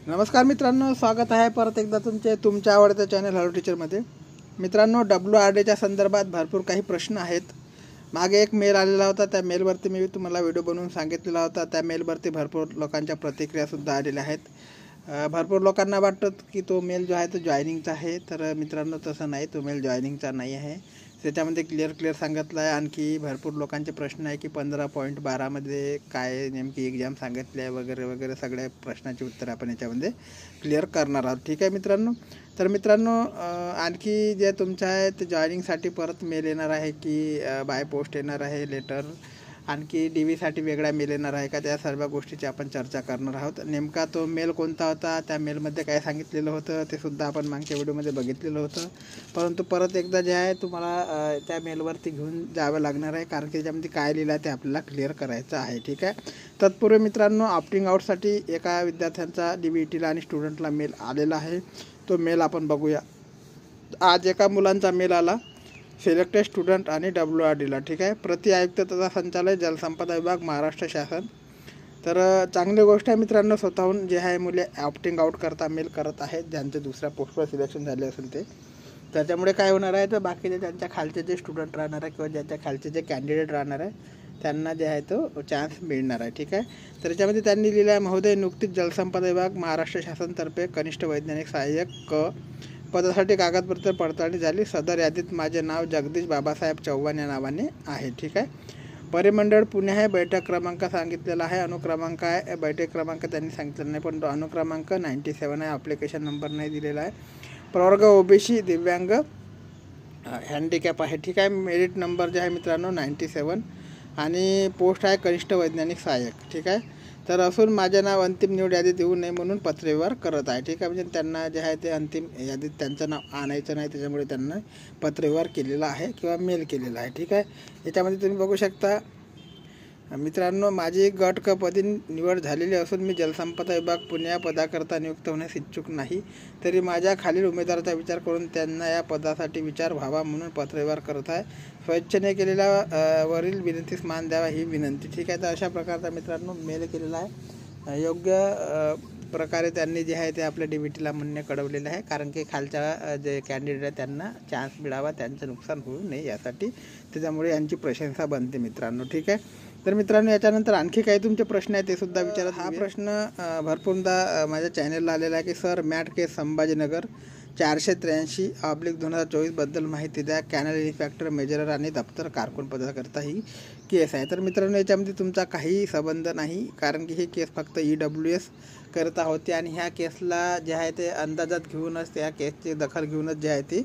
नमस्कार मित्रांनो, स्वागत आहे परत एकदा तुमच्या आवडत्या चॅनल हॅलो टीचरमध्ये। मित्रांनो, WRDच्या संदर्भात भरपूर काही प्रश्न आहेत। मागे एक मेल आलेला होता, त्या मेलवरती मी तुम्हाला व्हिडिओ बनवून सांगितलेला होता। त्या मेलवरती भरपूर लोकांच्या प्रतिक्रियासुद्धा आलेल्या आहेत। भरपूर लोकांना वाटतं की तो मेल जो आहे तो जॉईनिंगचा आहे, तर मित्रांनो तसं नाही, तो मेल जॉईनिंगचा नाही आहे। त्याच्यामध्ये क्लिअर सांगितलं आहे। आणखी भरपूर लोकांचे प्रश्न आहे की 15.12 मध्ये काय नेमकी एक्झाम सांगितली आहे वगैरे वगैरे, सगळ्या प्रश्नाची उत्तरं आपण याच्यामध्ये क्लिअर करणार आहोत। ठीक आहे मित्रांनो, तर मित्रांनो आणखी जे तुमचं आहे ते जॉईनिंगसाठी परत मेल येणार आहे की बाय पोस्ट येणार आहे लेटर, आणखी DVसाठी वेगळा मेल येणार आहे का, त्या सर्व गोष्टीची आपण चर्चा करणार आहोत। नेमका तो मेल कोणता होता, त्या मेलमध्ये काय सांगितलेलं होतं ते सुद्धा आपण मागच्या व्हिडिओमध्ये बघितलेलं होतं। परंतु परत एकदा जे आहे तुम्हाला त्या मेलवरती घेऊन जावं लागणार आहे, कारण की त्याच्यामध्ये काय लिहिलं आहे ते आपल्याला क्लिअर करायचं आहे। ठीक आहे, तत्पूर्वी मित्रांनो ऑप्टिंग आउटसाठी एका विद्यार्थ्यांचा DVTला आणि स्टुडंटला मेल आलेला आहे। तो मेल आपण बघूया। आज एका मुलांचा मेल आला, सिलेक्टेड स्टुडंट आणि WRDला। ठीक आहे, प्रति आयुक्त तथा संचालक जलसंपदा विभाग महाराष्ट्र शासन। तर चांगली गोष्ट आहे मित्रांनो, स्वतःहून जे आहे मुले ऑप्टिंग आउट करता मेल करत आहेत, ज्यांचे दुसऱ्या पोस्टवर सिलेक्शन झाले असेल ते। त्याच्यामुळे काय होणार आहे, तर बाकीचे त्यांच्या खालचे जे स्टुडंट राहणार आहे किंवा ज्यांच्या खालचे जे कॅन्डिडेट राहणार आहे त्यांना जे आहे तो चान्स मिळणार आहे। ठीक आहे, तर त्याच्यामध्ये त्यांनी लिहिलं आहे, महोदय नुकतीच जलसंपदा विभाग महाराष्ट्र शासनतर्फे कनिष्ठ वैज्ञानिक सहाय्यक पदासाठी कागदपत्र पडताळणी झाली। सदर यादीत माझे नाव जगदीश बाबासाहेब चव्हाण या नावाने आहे। ठीक आहे, परिमंडळ पुणे आहे, बैठक क्रमांक सांगितलेला आहे, अनुक्रमांक आहे, बैठक क्रमांक त्यांनी सांगितलेला नाही पण अनुक्रमांक 97 आहे, ॲप्लिकेशन नंबर नाही दिलेला आहे। प्रवर्ग OBC दिव्यांग हँडिकॅप आहे। ठीक आहे, मेरिट नंबर जे आहे मित्रांनो 97 आणि पोस्ट आहे कनिष्ठ वैज्ञानिक सहाय्यक। ठीक आहे, तर असून माझे नाव अंतिम निवड यादीत येऊ नये म्हणून पत्रव्यवहार करत आहे। ठीक आहे, म्हणजे त्यांना जे आहे ते अंतिम यादीत त्यांचं नाव आणायचं नाही, त्याच्यामुळे त्यांना पत्रव्यवहार केलेला आहे किंवा मेल केलेला आहे। ठीक आहे, याच्यामध्ये तुम्ही बघू शकता मित्रांनो, माझी गट क पदी निवड झालेली असून मी जलसंपदा विभाग पुणे या पदाकरता नियुक्त होण्यास इच्छुक नाही, तरी माझ्या खालील उमेदवाराचा विचार करून त्यांना या पदासाठी विचार व्हावा म्हणून पत्रव्यवहार करत आहे। स्वेच्छेने केलेल्या वरील विनंतीस मान द्यावा ही विनंती। ठीक आहे, तर अशा प्रकारचा मित्रांनो मेल केलेला आहे। योग्य प्रकारे त्यांनी जे आहे ते आपल्या DVTला म्हणणे कळवलेलं आहे, कारण की खालच्या जे कॅन्डिडेट आहे त्यांना चान्स मिळावा, त्यांचं नुकसान होऊ नये यासाठी, त्याच्यामुळे यांची प्रशंसा बनते मित्रांनो। ठीक आहे, तर मित्रांनो याच्यानंतर आणखी काही तुमचे प्रश्न आहेत ते सुद्धा विचारा। हा प्रश्न भरपूरदा माझ्या चॅनलला आलेला आहे की सर मॅट केस संभाजीनगर 483/2024 बद्दल माहिती द्या। कॅनल इन्स्पेक्टर मेजरर आणि दप्तर कारकून पदाकरता ही केस आहे। तर मित्रांनो याच्यामध्ये तुमचा काही संबंध नाही, कारण की ही केस फक्त EWS करता होती आणि ह्या केसला जे आहे ते अंदाजात घेऊनच, त्या केसची दखल घेऊनच जे आहे ती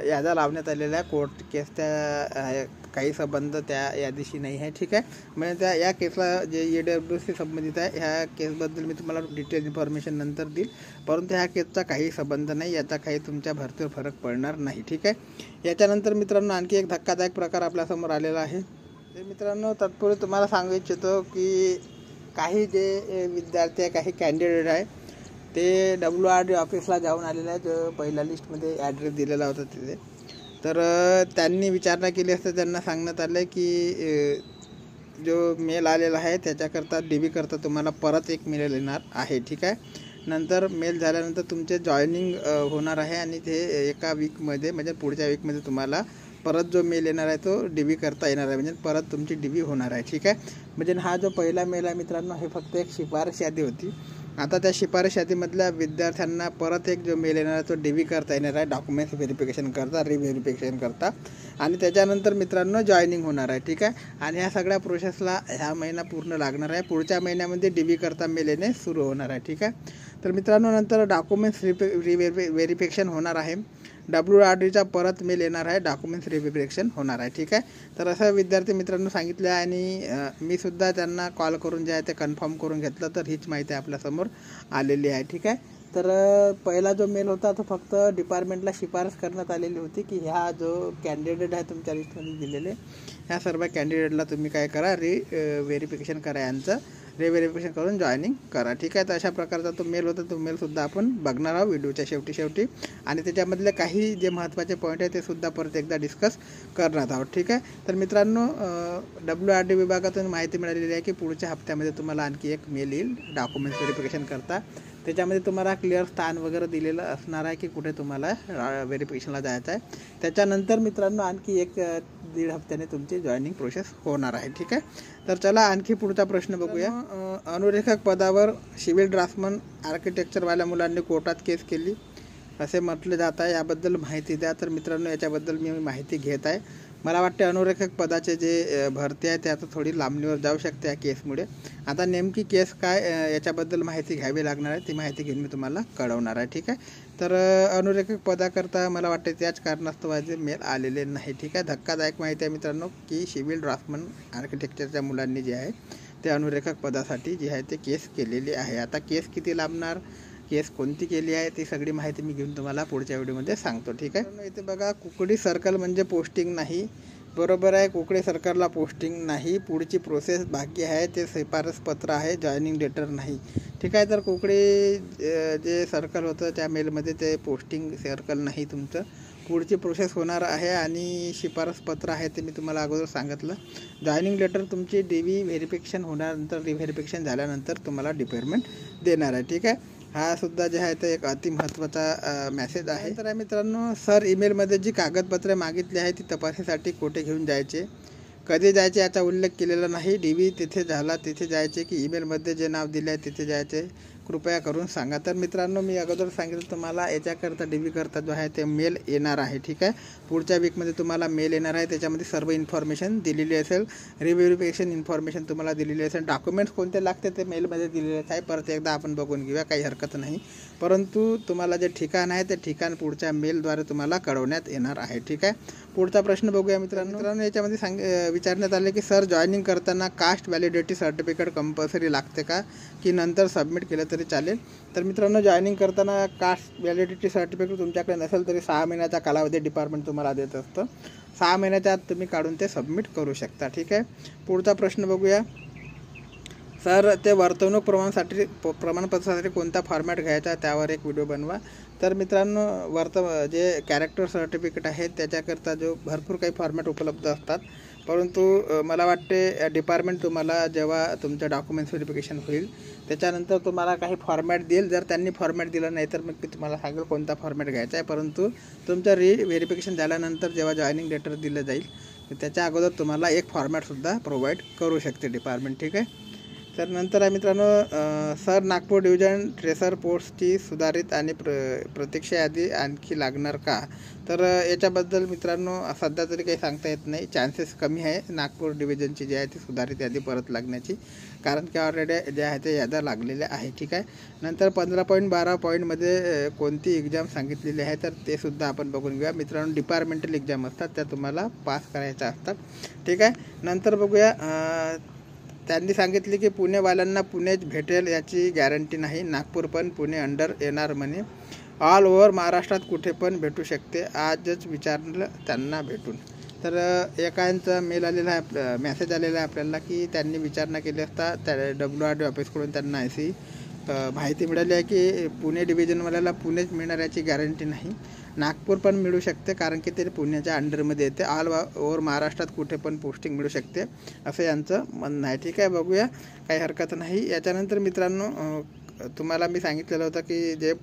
याद्या लावण्यात आलेल्या आहे। कोर्ट केस त्या काही संबंध त्या यादीशी नाही आहे। ठीक आहे, म्हणजे त्या या केसला जे EWS संबंधित आहे, ह्या केसबद्दल मी तुम्हाला डिटेल इन्फॉर्मेशन नंतर देईल, परंतु ह्या केसचा काही संबंध नाही, याचा काही तुमच्या भरतीवर फरक पडणार नाही। ठीक आहे, याच्यानंतर मित्रांनो आणखी एक धक्कादायक प्रकार आपल्यासमोर आलेला आहे। तर मित्रांनो तत्पूर्वी तुम्हाला सांगू इच्छितो की काही जे विद्यार्थी आहे, काही कॅन्डिडेट आहे ते WRD ऑफिसला जाऊन आलेले आहेत, जो पहिल्या लिस्टमध्ये ॲड्रेस दिलेला होता तिथे। तर त्यांनी विचारणा केली असता त्यांना सांगण्यात आलं की जो मेल आलेला आहे त्याच्याकरता DV करता तुम्हाला परत एक मेल येणार आहे। ठीक आहे, नंतर मेल झाल्यानंतर तुमचे जॉईनिंग होणार आहे आणि ते एका वीकमध्ये म्हणजे पुढच्या वीकमध्ये तुम्हाला परत जो मेल येणार आहे तो DV करता येणार आहे, म्हणजे परत तुमची DV होणार आहे। ठीक आहे, म्हणजे हा जो पहिला मेल आहे मित्रांनो हे फक्त एक शिफारस यादी होती। आता त्या शिफारस यादीमधल्या विद्यार्थ्यांना परत एक जो मेल येणार आहे तो DV करता येणार आहे, डॉक्युमेंट्स व्हेरिफिकेशन करता, रिव्हेरिफिकेशन करता, आणि त्याच्यानंतर मित्रांनो जॉईनिंग होणार आहे। ठीक आहे, आणि ह्या सगळ्या प्रोसेसला ह्या महिना पूर्ण लागणार आहे। पुढच्या महिन्यामध्ये DV करता मेल येणे सुरू होणार आहे। ठीक आहे, तर मित्रांनो नंतर डॉक्युमेंट्स व्हेरिफिकेशन होणार आहे, WRDचा परत मेल येणार आहे, डॉक्युमेंट्स व्हेरिफिकेशन होणार आहे। ठीक आहे, तर असं विद्यार्थी मित्रांनो सांगितले आहे आणि मी सुद्धा त्यांना कॉल करून जे आहे ते कन्फर्म करून घेतलं, तर हीच माहिती आपल्यासमोर आलेली आहे। ठीक आहे, तर पहिला जो मेल होता तो फक्त डिपार्टमेंटला शिफारस करण्यात आलेली होती की ह्या जो कॅन्डिडेट आहे तुमच्या लिस्टमध्ये दिलेले, ह्या सर्व कॅन्डिडेटला तुम्ही काय करा, व्हेरिफिकेशन करा, यांचं रिव्हेरिफिकेशन करून जॉईनिंग करा। ठीक आहे, तर अशा प्रकारचा तो मेल होता, तो मेलसुद्धा आपण बघणार आहोत व्हिडिओच्या शेवटी आणि त्याच्यामधले काही जे महत्त्वाचे पॉईंट आहे ते सुद्धा परत एकदा डिस्कस करणार आहोत। ठीक आहे, तर मित्रांनो WRD विभागातून माहिती मिळालेली आहे की पुढच्या हप्त्यामध्ये तुम्हाला आणखी एक मेल येईल डॉक्युमेंट्स व्हेरिफिकेशन करता, त्याच्यामध्ये तुम्हाला क्लिअर स्थान वगैरे दिलेलं असणार आहे की कुठे तुम्हाला व्हेरिफिकेशनला जायचं आहे. त्याच्यानंतर मित्रांनो आणखी 1-1.5 हफ्त्याने तुमची जॉईनिंग प्रोसेस होणार आहे. ठीक आहे, तर चला आणखी पुढचा प्रश्न बघूया. अनुरेखक पदावर सिव्हिल ड्राफ्ट्समन आर्किटेक्चरवाल्या मुलांनी कोर्टात केस केली असे म्हटले जात आहे, याबद्दल माहिती द्या. तर मित्रांनो याच्याबद्दल मी माहिती घेत आहे. मला वाटते अनुरेखक पदाचे जे भरती आहे ते आता थोडी लांबणीवर जाऊ शकते या केसमुळे. आता नेमकी केस काय याच्याबद्दल माहिती घ्यावी लागणार आहे, ती माहिती घेऊन मी तुम्हाला कळवणार आहे. ठीक आहे, तर अनुरेखक पदाकरता मला वाटते त्याच कारणास्तव जे मेल आलेले नाही. ठीक आहे, धक्कादायक माहिती आहे मित्रांनो की सिव्हिल ड्राफ्ट्समन आर्किटेक्चरच्या मुलांनी जे आहे ते अनुरेखक पदासाठी जे आहे ते केस केलेली आहे. आता केस किती लांबणार, केस कोणती केली आहे ती सगळी माहिती मी घेऊन तुम्हाला पुढच्या व्हिडिओमध्ये सांगतो. ठीक आहे, इथे बघा कुकडी सर्कल म्हणजे पोस्टिंग नाही. बरोबर आहे, कुकडी सर्कलला पोस्टिंग नाही. पुढची प्रोसेस बाकी आहे, ते शिफारस पत्र आहे, जॉईनिंग लेटर नाही. ठीक आहे, तर कुकडी जे सर्कल होतं त्या मेलमध्ये ते पोस्टिंग सर्कल नाही तुमचं. पुढची प्रोसेस होणार आहे आणि शिफारस पत्र आहे ते मी तुम्हाला अगोदर सांगितलं. जॉईनिंग लेटर तुमची DV व्हेरिफिकेशन होण्यानंतर, रिव्हेरिफिकेशन झाल्यानंतर तुम्हाला डिपार्टमेंट देणार आहे. ठीक आहे, हा सुद्धा जे आहे ते एक अति महत्त्वाचा मेसेज आहे. तर मित्रांनो, सर ईमेलमध्ये जी कागदपत्रे मागितली आहे ती तपासणीसाठी कुठे घेऊन जायचे, कधी जायचे याचा उल्लेख केलेला नाही. DV तिथे झाला तिथे जायचे की ईमेलमध्ये जे नाव दिले आहे तिथे जायचे, कृपया करून सांगा. तर मित्रांनो, मी अगोदर सांगितलं तुम्हाला याच्याकरता DV करता जो आहे ते मेल येणार आहे. ठीक आहे, पुढच्या वीकमध्ये तुम्हाला मेल येणार आहे. त्याच्यामध्ये सर्व इन्फॉर्मेशन दिलेली असेल, रिव्हेरिफिकेशन इन्फॉर्मेशन तुम्हाला दिलेली असेल, डॉक्युमेंट्स कोणते लागते ते मेलमध्ये दिलेले आहे. परत एकदा आपण बघून घेऊया, काही हरकत नाही. परंतु तुम्हाला जे ठिकाण आहे ते ठिकाण पुढच्या मेलद्वारे तुम्हाला कळवण्यात येणार आहे. ठीक आहे, पुढचा प्रश्न बघूया मित्रांनो. याच्यामध्ये विचारण्यात आले की सर जॉईनिंग करताना कास्ट व्हॅलिडिटी सर्टिफिकेट कंपल्सरी लागते का, की नंतर सबमिट केलं तरी चालेल. तर मित्रांनो, जॉईनिंग करताना कास्ट व्हॅलिडिटी सर्टिफिकेट तुमच्याकडे नसेल तरी 6 महिन्याचा कालावधी डिपार्टमेंट तुम्हाला देत असतं. 6 महिन्याच्या आत तुम्ही काढून ते सबमिट करू शकता. ठीक आहे, पुढचा प्रश्न बघूया. सर ते वर्तवणूक प्रमाणपत्रासाठी कोणता फॉर्मॅट घ्यायचा त्यावर एक व्हिडिओ बनवा. तर मित्रांनो, जे कॅरेक्टर सर्टिफिकेट आहे त्याच्याकरता जो भरपूर काही फॉर्मॅट उपलब्ध असतात. परंतु मला वाटते डिपार्टमेंट तुम्हाला जेव्हा तुमचं डॉक्युमेंट्स व्हेरिफिकेशन होईल त्याच्यानंतर तुम्हाला काही फॉर्मॅट देईल. जर त्यांनी फॉर्मॅट दिलं नाही तर मग मी तुम्हाला सांगेल कोणता फॉर्मॅट घ्यायचा आहे. परंतु तुमचं व्हेरिफिकेशन झाल्यानंतर जेव्हा जॉईनिंग लेटर दिलं जाईल त्याच्या अगोदर तुम्हाला एक फॉर्मॅटसुद्धा प्रोव्हाइड करू शकते डिपार्टमेंट. ठीक आहे, तर नंतर आहे मित्रांनो, सर नागपूर डिव्हिजन ट्रेसर पोस्टची सुधारित आणि प्रतीक्षा यादी आणखी लागणार का. तर याच्याबद्दल मित्रांनो सध्या तरी काही सांगता येत नाही. चान्सेस कमी आहे नागपूर डिव्हिजनची जी आहे ती सुधारित यादी परत लागण्याची, कारण की ऑलरेडी जे आहे ते याद्या लागलेल्या आहे. ठीक आहे, नंतर 15.12 पॉईंटमध्ये कोणती एक्झाम सांगितलेली आहे तर ते सुद्धा आपण बघून घेऊया. मित्रांनो, डिपार्टमेंटल एक्झाम असतात त्या तुम्हाला पास करायच्या असतात. ठीक आहे, नंतर बघूया. त्यांनी सांगितले की पुणेवाल्यांना पुणेच भेटेल याची गॅरंटी नाही, नागपूर पण पुणे अंडर येणार म्हणे. ऑल ओव्हर महाराष्ट्रात कुठे पण भेटू शकते, आजच विचारलं त्यांना भेटून. तर एकांचा मेल आलेला आहे, मेसेज आलेला आहे आपल्याला की त्यांनी विचारणा केली असता त्या WRD ऑफिसकडून त्यांना अशी माहिती मिळाली आहे की पुणे डिव्हिजनवाल्याला पुणेच मिळणार याची गॅरंटी नाही, नागपूर पण मिळू शकते कारण की ते पुण्याच्या अंडरमध्ये येते. ऑल ओव्हर महाराष्ट्रात कुठे पण पोस्टिंग मिळू शकते असं यांचं म्हणणं आहे. ठीक आहे, बघूया, काही हरकत नाही. याच्यानंतर मित्रांनो, तुम्हाला मी सांगितलेलं होतं की जे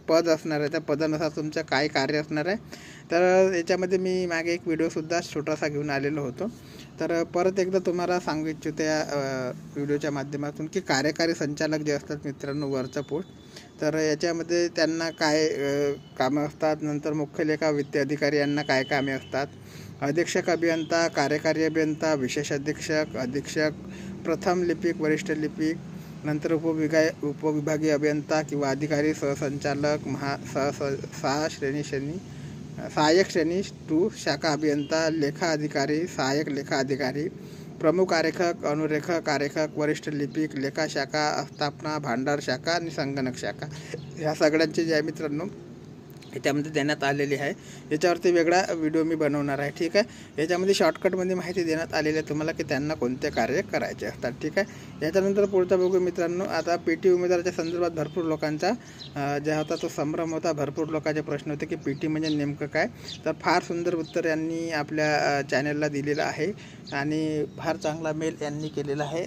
पद असणार आहे त्या पदानुसार तुमचं काय कार्य असणार आहे. तर याच्यामध्ये मी मागे एक व्हिडिओसुद्धा छोटासा घेऊन आलेलो होतो. तर परत एकदा तुम्हाला सांगू इच्छितो या व्हिडिओच्या माध्यमातून की कार्यकारी संचालक जे असतात मित्रांनो वरचं पोस्ट, तर याच्यामध्ये त्यांना काय कामं असतात, नंतर मुख्य लेखा वित्त अधिकारी यांना काय कामे असतात, अधीक्षक अभियंता, कार्यकारी अभियंता, विशेष अधीक्षक, प्रथम लिपिक, वरिष्ठ लिपिक, नंतर उपविभागीय अभियंता किंवा अधिकारी, सहसंचालक, सहाय्यक श्रेणी 2, शाखा अभियंता, लेखा अधिकारी, सहाय्यक लेखा अधिकारी, प्रमुख आरेखक, अनुरेखक, आरेखक, वरिष्ठ लिपिक, लेखा शाखा, आस्थापना, भांडार शाखा आणि संगणक शाखा, ह्या सगळ्यांचे जे आहे मित्रांनो याच्यामध्ये देण्यात आलेली आहे. याच्यावरती वेगळा व्हिडिओ मी बनवणार आहे. ठीक आहे, याच्यामध्ये शॉर्टकटमध्ये माहिती देण्यात आलेली आहे तुम्हाला की त्यांना कोणते कार्य करायचे असतात. ठीक आहे, याच्यानंतर पुढचा बघू मित्रांनो. आता PT उमेदवाराच्या संदर्भात भरपूर लोकांचा जे होता तो संभ्रम होता. भरपूर लोकांचे प्रश्न होते की PT म्हणजे नेमकं काय. तर फार सुंदर उत्तर यांनी आपल्या चॅनलला दिलेलं आहे आणि फार चांगला मेल यांनी केलेला आहे.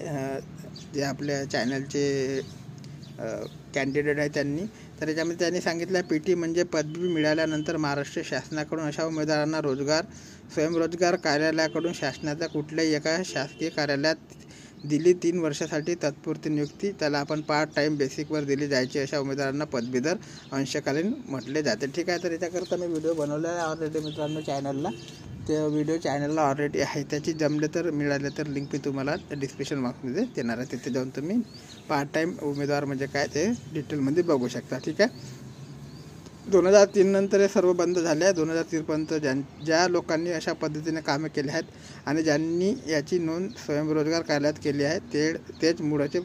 जे आपल्या चॅनलचे कॅन्डिडेट आहे त्यांनी. तर याच्यामध्ये त्यांनी सांगितलं PT म्हणजे पदवी मिळाल्यानंतर महाराष्ट्र शासनाकडून अशा उमेदवारांना स्वयंरोजगार कार्यालयाकडून शासनाच्या कुठल्याही एका शासकीय कार्यालयात दिली 3 वर्षासाठी तात्पुरती नियुक्ती, त्याला आपण पार्ट टाईम बेसिकवर दिली जायची, अशा उमेदवारांना पदवीधर अंशकालीन म्हटले जाते. ठीक आहे. तर याच्याकरता मी व्हिडिओ बनवला आहे ऑलरेडी मित्रांनो चॅनलला. ते व्हिडिओ चॅनलला ऑलरेडी आहे. त्याची जमले तर मिळाले तर लिंक मी तुम्हाला डिस्क्रिप्शन बॉक्समध्ये देणार आहे. तिथे जाऊन तुम्ही पार्ट टाईम उमेदवार म्हणजे काय ते डिटेलमध्ये बघू शकता. ठीक आहे. 2003 नंतर हे सर्व बंद झाले आहे. 2003पर्यंत ज्या लोकांनी अशा पद्धतीने कामे केली आहेत आणि ज्यांनी याची नोंद स्वयंरोजगार कार्यालयात केली आहे तेच मुळाचे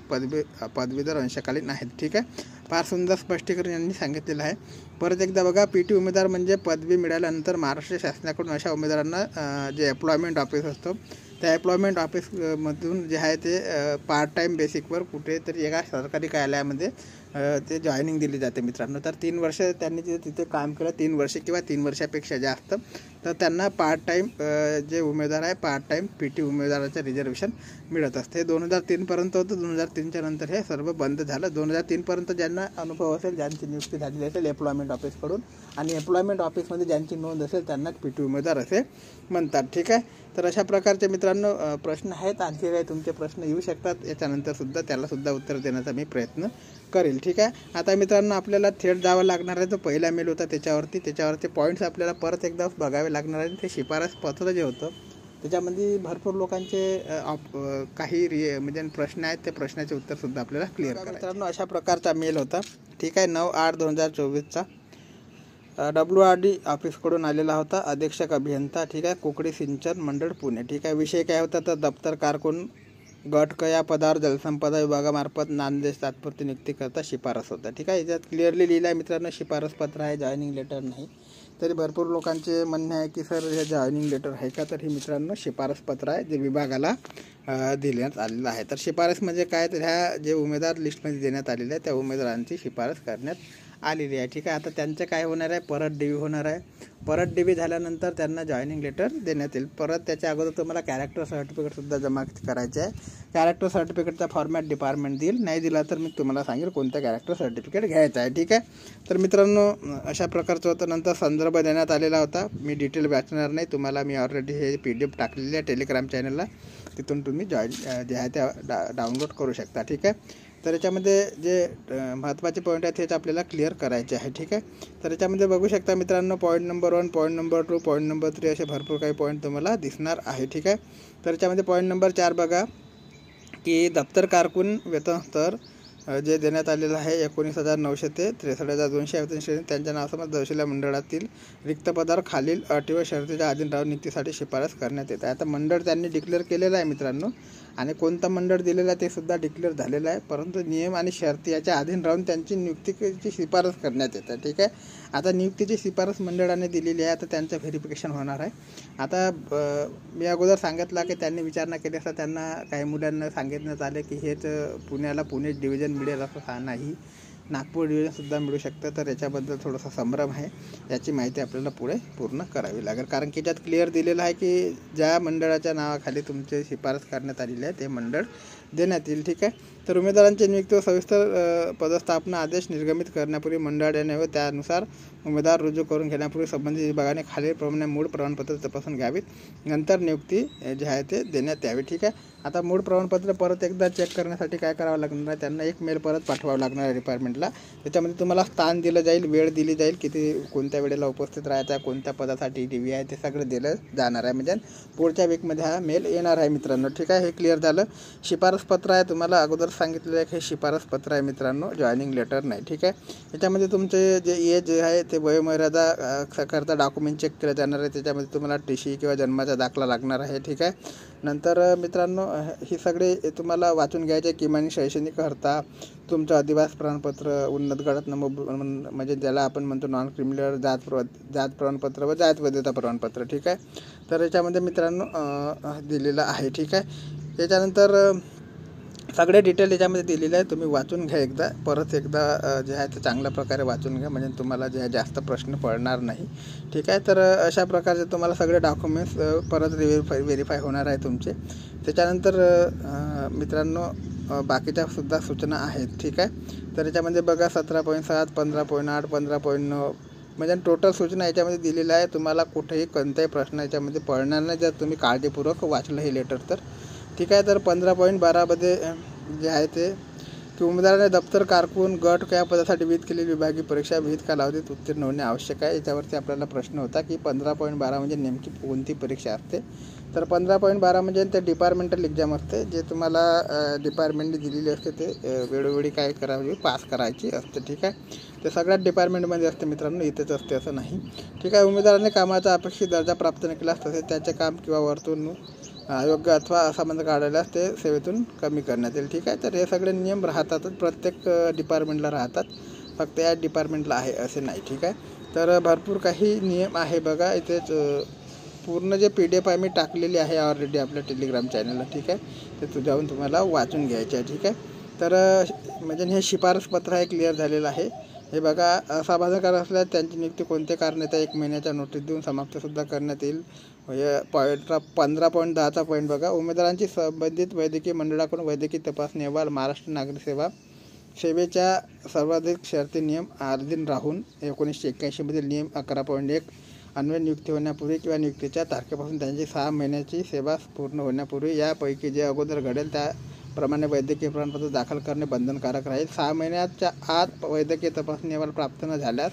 पदवीधर अंशकालीन आहेत. ठीक आहे. फार सुंदर स्पष्टीकरण यांनी सांगितलेलं आहे. परत एकदा बघा, PT उमेदवार म्हणजे पदवी मिळाल्यानंतर महाराष्ट्र शासनाकडून अशा उमेदवारांना जे एम्प्लॉयमेंट ऑफिस असतो त्या एम्प्लॉयमेंट ऑफिसमधून जे आहे ते पार्ट टाईम बेसिकवर कुठेतरी एका सरकारी कार्यालयामध्ये ते जॉईनिंग दिली जाते मित्रांनो. तर 3 वर्ष त्यांनी तिथे काम केलं, 3 वर्ष किंवा 3 वर्षापेक्षा जास्त, तर त्यांना पार्ट टाईम जे उमेदवार आहे पार्ट टाईम PT उमेदवाराचं रिझर्वेशन मिळत असते. हे 2003पर्यंत होतं. 2003च्या नंतर हे सर्व बंद झालं. 2003पर्यंत ज्यांना अनुभव असेल, ज्यांची नियुक्ती झालेली असेल एम्प्लॉयमेंट ऑफिसकडून आणि एम्प्लॉयमेंट ऑफिसमध्ये ज्यांची नोंद असेल त्यांनाच PT उमेदवार असे म्हणतात. ठीक आहे. तर अशा प्रकारचे मित्रांनो प्रश्न आहेत. आणखी काही तुमचे प्रश्न येऊ शकतात याच्यानंतर सुद्धा, त्यालासुद्धा उत्तर देण्याचा मी प्रयत्न करेल. ठीक आहे. आता मित्रांनो आपल्याला थेट जावं लागणार आहे. तो पहिला मेल होता त्याच्यावरती पॉईंट्स आपल्याला परत एकदा बघावे लागणार आहे. ते शिफारस पत्र जे होतं त्याच्यामध्ये भरपूर लोकांचे काही म्हणजे प्रश्न आहेत. ते प्रश्नाचे उत्तरसुद्धा आपल्याला क्लिअर करा. मित्रांनो अशा प्रकारचा मेल होता. ठीक आहे. 9/8/2024चा WRD ऑफिसकडून आलेला होता. अधीक्षक अभियंता. ठीक आहे. कोकणी सिंचन मंडळ पुणे. ठीक आहे. विषय काय होता तर दप्तर कारकून गट क या पदावर जलसंपदा विभागामार्फत नामनिर्देश तात्पुरती नियुक्ती करता शिफारस होता. ठीक आहे. याच्यात क्लिअरली लिहिलं आहे मित्रांनो, शिफारस पत्र आहे, जॉईनिंग लेटर नाही. तरी भरपूर लोकांचे म्हणणे आहे की सर हे जॉईनिंग लेटर आहे का, तर हे मित्रांनो शिफारस पत्र आहे जे विभागाला देण्यात आलेलं आहे. तर शिफारस म्हणजे काय, तर ह्या जे उमेदवार लिस्टमध्ये देण्यात आलेले आहे त्या उमेदवारांची शिफारस करण्यात आलेली आहे. ठीक आहे. आता त्यांचं काय होणार आहे, परत DV होणार आहे. परत DV झाल्यानंतर त्यांना जॉईनिंग लेटर देण्यात येईल. परत त्याच्या अगोदर तुम्हाला कॅरेक्टर सर्टिफिकेटसुद्धा जमा करायचे आहे. कॅरेक्टर सर्टिफिकेटचा फॉर्मॅट डिपार्टमेंट देईल, नाही दिला तर मी तुम्हाला सांगेल कोणतं कॅरेक्टर सर्टिफिकेट घ्यायचं आहे. ठीक आहे. तर मित्रांनो अशा प्रकारचं होतं. नंतर संदर्भ देण्यात आलेला होता. मी डिटेल वाचणार नाही, तुम्हाला मी ऑलरेडी हे PDF टाकलेली आहे टेलिग्राम चॅनलला, तिथून तुम्ही जे आहे ते डाउनलोड करू शकता. ठीक आहे. तर याच्यामध्ये जे महत्त्वाचे पॉईंट आहेत हेच आपल्याला क्लिअर करायचे आहे. ठीक आहे. तर याच्यामध्ये बघू शकता मित्रांनो point number 1, point number 2, point number 3 असे भरपूर काही पॉईंट तुम्हाला दिसणार आहे. ठीक आहे. तर याच्यामध्ये पॉईंट नंबर 4 बघा की दप्तर कारकून वेतन स्तर जे देण्यात आलेलं आहे 19,900 ते 63,200 वेतन श्रेणी त्यांच्या नावासमोर दर्शवलेल्या मंडळातील रिक्त पदावर खालील अटी व शर्तीच्या अधीन राहून नियुक्तीसाठी शिफारस करण्यात येते. आता मंडळ त्यांनी डिक्लेअर केलेलं आहे मित्रांनो, आणि कोणतं मंडळ दिलेलं आहे ते सुद्धा डिक्लेअर झालेलं आहे, परंतु नियम आणि शर्ती याच्या अधीन राहून त्यांची नियुक्तीची शिफारस करण्यात येते. ठीक आहे. आता नियुक्तीची शिफारस मंडळाने दिलेली आहे, आता त्यांचं व्हेरिफिकेशन होणार आहे. आता मी अगोदर सांगितलं की त्यांनी विचारणा केली असता त्यांना काही मुलांना सांगितण्यात आले की हेच पुण्याला पुणे डिव्हिजन मिळेल असं नाही, नागपूर डिव्हिजनसुद्धा मिळू शकतं. तर याच्याबद्दल थोडासा संभ्रम आहे, याची माहिती आपल्याला पुढे पूर्ण करावी लागेल, कारण की याच्यात क्लिअर दिलेलं आहे की ज्या मंडळाच्या नावाखाली तुमची शिफारस करण्यात आलेली आहे ते मंडळ देण्यात येईल. ठीक आहे. तर उमेदवारांची नियुक्ती व सविस्तर पदस्थापना आदेश निर्गमित करण्यापूर्वी मंडळाने व त्यानुसार उमेदवार रुजू करून घेण्यापूर्वी संबंधित विभागाने खालीलप्रमाणे मूळ प्रमाणपत्र तपासून घ्यावीत, नंतर नियुक्ती जे आहे ते देण्यात यावी. ठीक आहे. आता मूळ प्रमाणपत्र परत एकदा चेक करण्यासाठी काय करावं लागणार आहे, त्यांना एक मेल परत पाठवावं लागणार आहे डिपार्टमेंटला. त्याच्यामध्ये तुम्हाला स्थान दिलं जाईल, वेळ दिली जाईल, किती कोणत्या वेळेला उपस्थित राहायचं आहे, कोणत्या पदासाठी DV आहे ते सगळं दिलं जाणार आहे. म्हणजे पुढच्या वीकमध्ये हा मेल येणार आहे मित्रांनो. ठीक आहे. हे क्लिअर झालं. शिफारस पत्र आहे, तुम्हाला अगोदर सांगितलेलं आहे की हे शिफारस पत्र आहे मित्रांनो, जॉईनिंग लेटर नाही. ठीक आहे. याच्यामध्ये तुमचे जे एज आहे ते वयोमर्यादा करता डॉक्युमेंट चेक केलं जाणार आहे. त्याच्यामध्ये तुम्हाला TC किंवा जन्माचा दाखला लागणार आहे. ठीक आहे. नंतर मित्रांनो ही सगळे तुम्हाला वाचून घ्यायचे. किमान शैक्षणिक अर्हता, तुमचं अधिवास प्रमाणपत्र, उन्नत गटात नमूद म्हणजे ज्याला आपण म्हणतो नॉन क्रिमिनल, जात प्रमाणपत्र व जात वैधता प्रमाणपत्र. ठीक आहे. तर याच्यामध्ये मित्रांनो दिलेलं आहे. ठीक आहे. त्याच्यानंतर सगळे डिटेल याच्यामध्ये दिलेले आहे, तुम्ही वाचून घ्या एकदा, परत एकदा जे आहे ते चांगल्या प्रकारे वाचून घ्या, म्हणजे तुम्हाला जे आहे जास्त प्रश्न पडणार नाही. ठीक आहे. तर अशा प्रकारचे तुम्हाला सगळे डॉक्युमेंट्स परत व्हेरीफाय होणार आहे तुमचे. त्याच्यानंतर मित्रांनो बाकीच्या सुद्धा सूचना आहेत. ठीक आहे. तर याच्यामध्ये बघा 17.7, 15.8, 15.9 म्हणजे टोटल सूचना याच्यामध्ये दिलेल्या आहे. तुम्हाला कुठेही कोणताही प्रश्न याच्यामध्ये पडणार नाही जर तुम्ही काळजीपूर्वक वाचलं हे लेटर तर. ठीक आहे. तर 15.12मध्ये जे आहे ते की उमेदवाराने दप्तर, कारकून, गट या पदासाठी विहित केलेली विभागीय परीक्षा विहित कालावधीत उत्तीर्ण होणे आवश्यक आहे. याच्यावरती आपल्याला प्रश्न होता की 15.12 म्हणजे नेमकी कोणती परीक्षा असते. तर 15.12 म्हणजे ते डिपार्टमेंटल एक्झाम असते, जे तुम्हाला डिपार्टमेंटने दिलेली असते. ते वेळोवेळी काय करावी, पास करायची असते. ठीक आहे. ते सगळ्याच डिपार्टमेंटमध्ये असते मित्रांनो, इथेच असते असं नाही. ठीक आहे. उमेदवाराने कामाचा अपेक्षित दर्जा प्राप्त न केल्यास तसेच त्याचे काम किंवा वर्तणूक अयोग्य अथवा असंबंध काढल्यास ते सेवेतून कमी करण्यात येईल. ठीक आहे. तर हे सगळे नियम राहतातच, प्रत्येक डिपार्टमेंटला राहतात, फक्त या डिपार्टमेंटला आहे असे नाही. ठीक आहे. तर भरपूर काही नियम आहे बघा इथेच. पूर्ण जे PDF आहे मी टाकलेली आहे ऑलरेडी आपल्या टेलिग्राम चॅनलला. ठीक आहे. ते जाऊन तुम्हाला वाचून घ्यायचे आहे. ठीक आहे. तर म्हणजे हे शिफारसपत्र आहे, क्लिअर झालेलं आहे. हे बघा, असाबाधिकार असल्यास त्यांची नियुक्ती कोणते कारण येतात 1 महिन्याच्या नोटीस देऊन समाप्तसुद्धा करण्यात येईल. 15.10चा पॉईंट बघा, उमेदवारांची संबंधित वैद्यकीय मंडळाकडून वैद्यकीय तपासणी अहवाल महाराष्ट्र नागरी सेवेच्या सर्वाधिक शर्ती नियम अधीन राहून 1981 नियम 11.1 अन्वये नियुक्ती होण्यापूर्वी किंवा नियुक्तीच्या तारखेपासून त्यांची 6 महिन्याची सेवा पूर्ण होण्यापूर्वी यापैकी जे अगोदर घडेल त्याप्रमाणे वैद्यकीय प्रमाणपत्र दाखल करणे बंधनकारक राहील. 6 महिन्याच्या आत वैद्यकीय तपासणी अहवाल प्राप्त न झाल्यास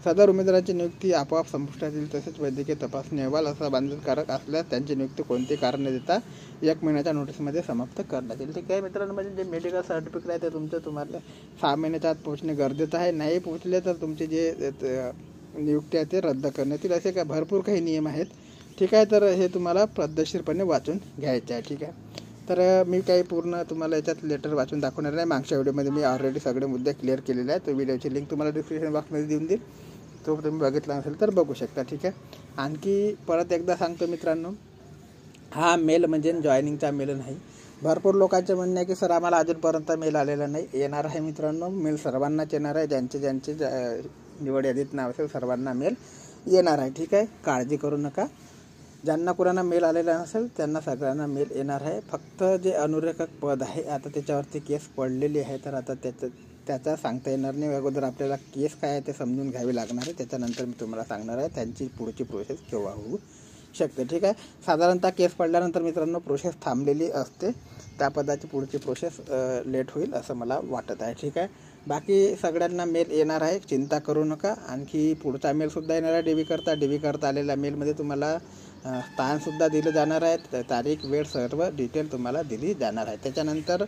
सदर उमेदवारांची नियुक्ती आपोआप संपुष्टात येईल. तसेच वैद्यकीय तपासणी अहवाल असा बंधनकारक असल्यास त्यांची नियुक्ती कोणते कारण न देता 1 महिन्याच्या नोटीसमध्ये समाप्त करण्यात येईल. ठीक आहे मित्रांनो, म्हणजे जे मेडिकल सर्टिफिकेट आहे ते तुम्हाला 6 महिन्याच्या आत पोहोचणे गरजेचं आहे. नाही पोहोचले तर तुमचे जे नियुक्ती आहे ते रद्द करण्यात येईल. असे काय भरपूर काही नियम आहेत. ठीक आहे. तर हे तुम्हाला पद्धतशीरपणे वाचून घ्यायचे आहे. ठीक आहे. तर मी काही पूर्ण तुम्हाला याच्यात लेटर वाचून दाखवणार नाही. मागच्या व्हिडिओमध्ये मी ऑलरेडी सगळे मुद्दे क्लिअर केलेले आहेत. तो व्हिडिओची लिंक तुम्हाला डिस्क्रिप्शन बॉक्समध्ये देऊन देईल, तो तुम्ही बघितला असेल तर बघू शकता. ठीक आहे. आणखी परत एकदा सांगतो मित्रांनो, हा मेल म्हणजे जॉईनिंगचा मेल नाही. भरपूर लोकांचे म्हणणे आहे की सर आम्हाला अजूनपर्यंत मेल आलेला नाही. येणार आहे मित्रांनो, मेल सर्वांनाच येणार आहे. ज्यांचे निवड यादीत नाव असेल सर्वांना मेल येणार आहे. ठीक आहे. काळजी करू नका. ज्यांना कुणाला मेल आलेला नसेल त्यांना सगळ्यांना मेल येणार आहे. फक्त जे अनुरेखक पद आहे आता त्याच्यावरती केस पडलेली आहे, तर आता त्याचा सांगता येणार नाही. अगोदर आपल्याला केस काय आहे ते समजून घ्यावी लागणार आहे. त्याच्यानंतर मी तुम्हाला सांगणार आहे त्यांची पुढची प्रोसेस केव्हा होऊ शकते. ठीक आहे. साधारणतः केस पडल्यानंतर मित्रांनो प्रोसेस थांबलेली असते. त्या पदाची पुढची प्रोसेस लेट होईल असं मला वाटत आहे. ठीक आहे. बाकी सगळ्यांना मेल येणार आहे, चिंता करू नका. आणखी पुढचा मेलसुद्धा येणार आहे DV करता आलेल्या मेलमध्ये तुम्हाला स्थानसुद्धा दिलं जाणार आहे, तारीख, वेळ, सर्व डिटेल तुम्हाला दिली जाणार आहे. त्याच्यानंतर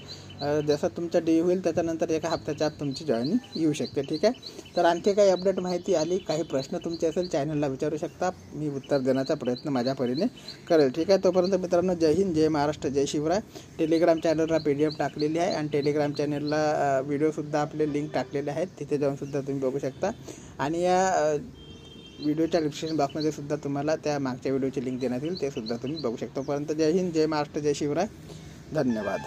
जसं तुमचं DV होईल त्याच्यानंतर 1 हप्त्याच्या आत तुमची जॉईनिंग येऊ शकते. ठीक आहे. तर आणखी काही अपडेट माहिती आली, काही प्रश्न तुमचे असेल चॅनलला विचारू शकता, मी उत्तर देण्याचा प्रयत्न माझ्या परीने करेल. ठीक आहे. तोपर्यंत मित्रांनो जय हिंद, जय महाराष्ट्र, जय शिवराय. टेलिग्राम चॅनलला PDF टाकलेली आहे आणि टेलिग्राम चॅनलला व्हिडिओसुद्धा आपले लिंक टाकलेले आहेत, तिथे जाऊनसुद्धा तुम्ही बघू शकता. आणि या व्हिडिओच्या डिस्क्रिप्शन बॉक्समध्ये सुद्धा तुम्हाला त्या मागच्या व्हिडिओची लिंक देण्यात येईल, ते सुद्धा तुम्ही बघू शकता. तोपर्यंत जय हिंद, जय महाराष्ट्र, जय शिवराय. धन्यवाद.